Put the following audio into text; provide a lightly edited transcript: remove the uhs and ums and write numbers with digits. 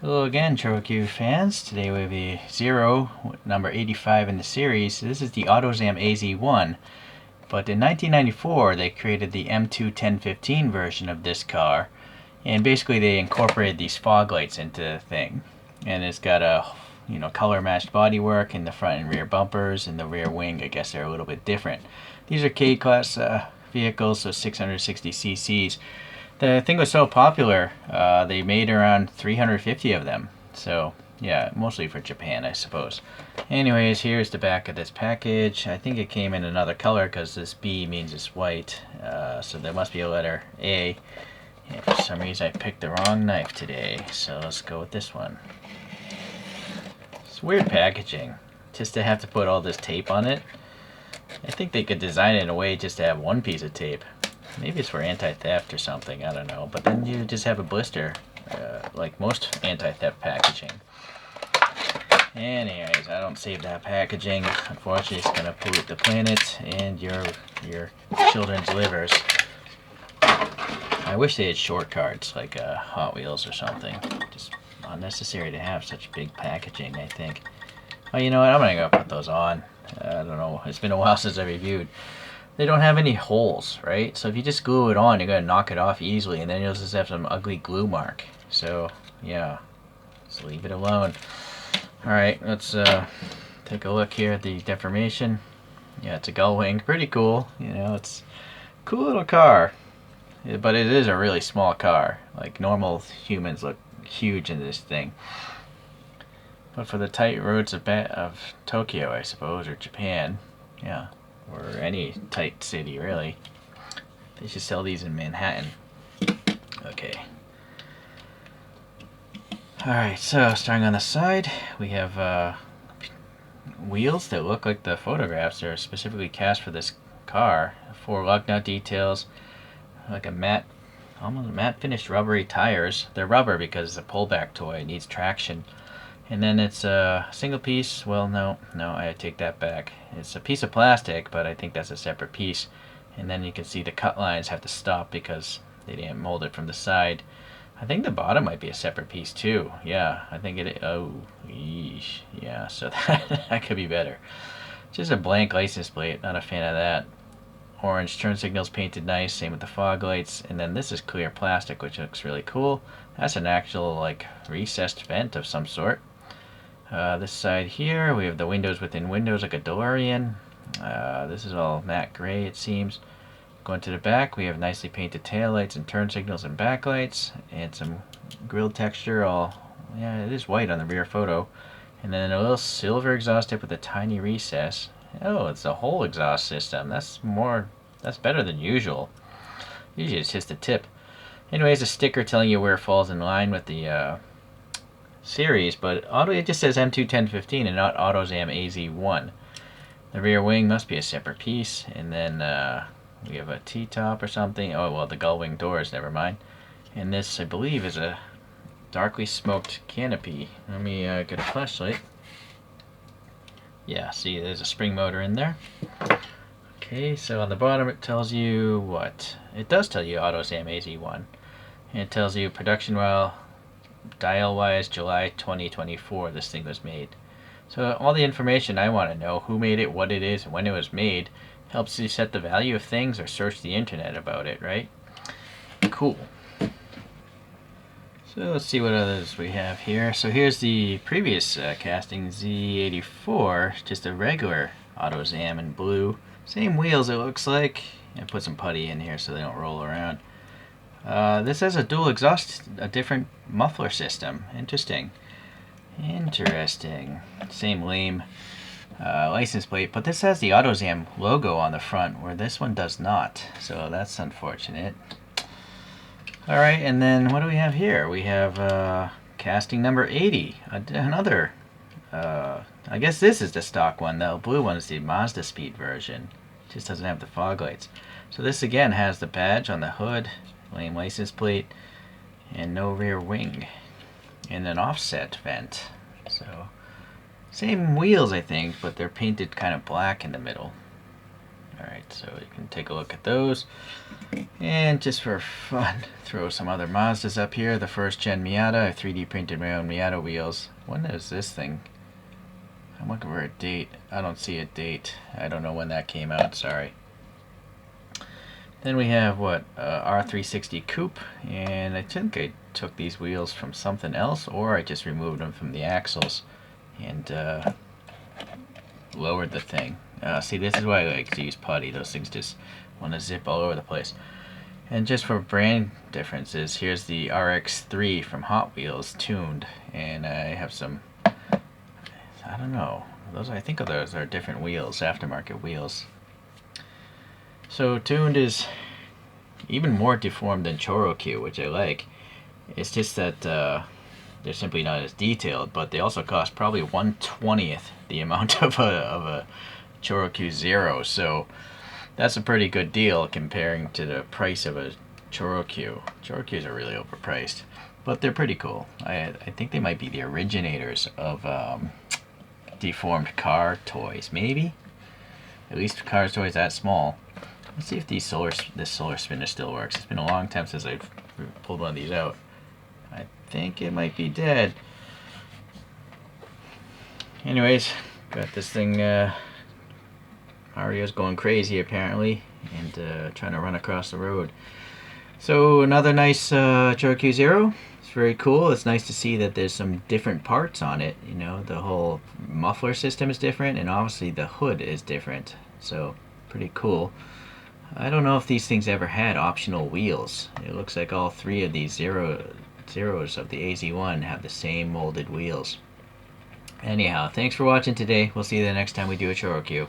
Hello again, ChoroQ fans. Today we have a Zero, number 85 in the series. This is the Autozam AZ-1, but in 1994 they created the M2 1015 version of this car, and basically they incorporated these fog lights into the thing. And it's got a color matched bodywork in the front and rear bumpers, and the rear wing, I guess they're a little bit different. These are K-class vehicles, so 660 cc's. The thing was so popular, they made around 350 of them. So, yeah, mostly for Japan, I suppose. Anyways, here's the back of this package. I think it came in another color because this B means it's white. So there must be a letter A. And for some reason, I picked the wrong knife today. So let's go with this one. It's weird packaging. Just to have to put all this tape on it. I think they could design it in a way just to have one piece of tape. Maybe it's for anti-theft or something, I don't know. But then you just have a blister, like most anti-theft packaging. Anyways, I don't save that packaging. Unfortunately, it's going to pollute the planet and your children's livers. I wish they had short cards, like Hot Wheels or something. Just unnecessary to have such big packaging, I think. Oh, you know what? I'm going to go put those on. I don't know. It's been a while since I reviewed. They don't have any holes, right? So if you just glue it on, you're going to knock it off easily, and then you'll just have some ugly glue mark. So, yeah, just leave it alone. Alright, let's take a look here at the deformation. Yeah, it's a gull wing. Pretty cool. You know, it's a cool little car. Yeah, but it is a really small car. Like, normal humans look huge in this thing. But for the tight roads of Tokyo, I suppose, or Japan, yeah. Or any tight city, really. They should sell these in Manhattan. Okay. Alright, so starting on the side, we have wheels that look like the photographs. They're specifically cast for this car. 4 lug nut details, like a matte, almost matte finished rubbery tires. They're rubber because it's a pullback toy. It needs traction. And then it's a single piece. Well, no, I take that back. It's a piece of plastic, but I think that's a separate piece. And then you can see the cut lines have to stop because they didn't mold it from the side. I think the bottom might be a separate piece too. Yeah, I think it. Oh, yeesh. Yeah, so that could be better. Just a blank license plate. Not a fan of that. Orange turn signals painted nice. Same with the fog lights. And then this is clear plastic, which looks really cool. That's an actual like recessed vent of some sort. This side here, we have the windows within windows like a DeLorean. This is all matte gray, it seems. Going to the back, we have nicely painted taillights and turn signals and backlights, and some grille texture. Yeah, it is white on the rear photo. And then a little silver exhaust tip with a tiny recess. Oh, it's a whole exhaust system. That's better than usual. Usually it's just a tip. Anyways, a sticker telling you where it falls in line with the series, but it just says M2 1015 and not Autozam AZ-1. The rear wing must be a separate piece, and then we have a T-top or something. Oh, well, the gull wing doors, never mind. And this, I believe, is a darkly smoked canopy. Let me get a flashlight. Yeah, see, there's a spring motor in there. Okay, so on the bottom it tells you what? It does tell you Autozam AZ-1. And it tells you production dial-wise, July 2024 this thing was made. So all the information I want to know, who made it, what it is, and when it was made, helps you set the value of things or search the internet about it, right? Cool. So let's see what others we have here. So here's the previous casting, Z85, just a regular Autozam in blue. Same wheels it looks like. I put some putty in here so they don't roll around. This has a dual exhaust, a different muffler system. Interesting. Same lame license plate, but this has the Autozam logo on the front, where this one does not. So that's unfortunate. Alright, and then what do we have here? We have casting number 80. Another, I guess this is the stock one. The blue one is the Mazda Speed version. It just doesn't have the fog lights. So this again has the badge on the hood. Lame license plate, and no rear wing, and an offset vent. So same wheels, I think, but they're painted kind of black in the middle. Alright, so you can take a look at those. And just for fun, throw some other Mazdas up here. The first gen Miata. I 3D printed my own Miata wheels. When is this thing? I'm looking for a date. I don't see a date. I don't know when that came out, sorry. Then we have what, R360 Coupe, and I think I took these wheels from something else, or I just removed them from the axles and lowered the thing. See, this is why I like to use putty. Those things just want to zip all over the place. And just for brand differences, here's the RX-3 from Hot Wheels, Tooned, and I have some, I don't know, I think of those are different wheels, aftermarket wheels. So Tooned is even more deformed than ChoroQ, which I like. It's just that they're simply not as detailed, but they also cost probably 1/20th the amount of a ChoroQ Zero, so that's a pretty good deal comparing to the price of a ChoroQ. ChoroQs are really overpriced, but they're pretty cool. I think they might be the originators of deformed car toys, maybe? At least car toys that small. Let's see if this solar spinner still works. It's been a long time since I've pulled one of these out. I think it might be dead. Anyways, got this thing, Mario's going crazy apparently, and trying to run across the road. So another nice ChoroQ Zero. It's very cool. It's nice to see that there's some different parts on it. You know, the whole muffler system is different, and obviously the hood is different. So pretty cool. I don't know if these things ever had optional wheels. It looks like all three of these Zeros of the AZ-1 have the same molded wheels. Anyhow, thanks for watching today. We'll see you the next time we do a ChoroQ.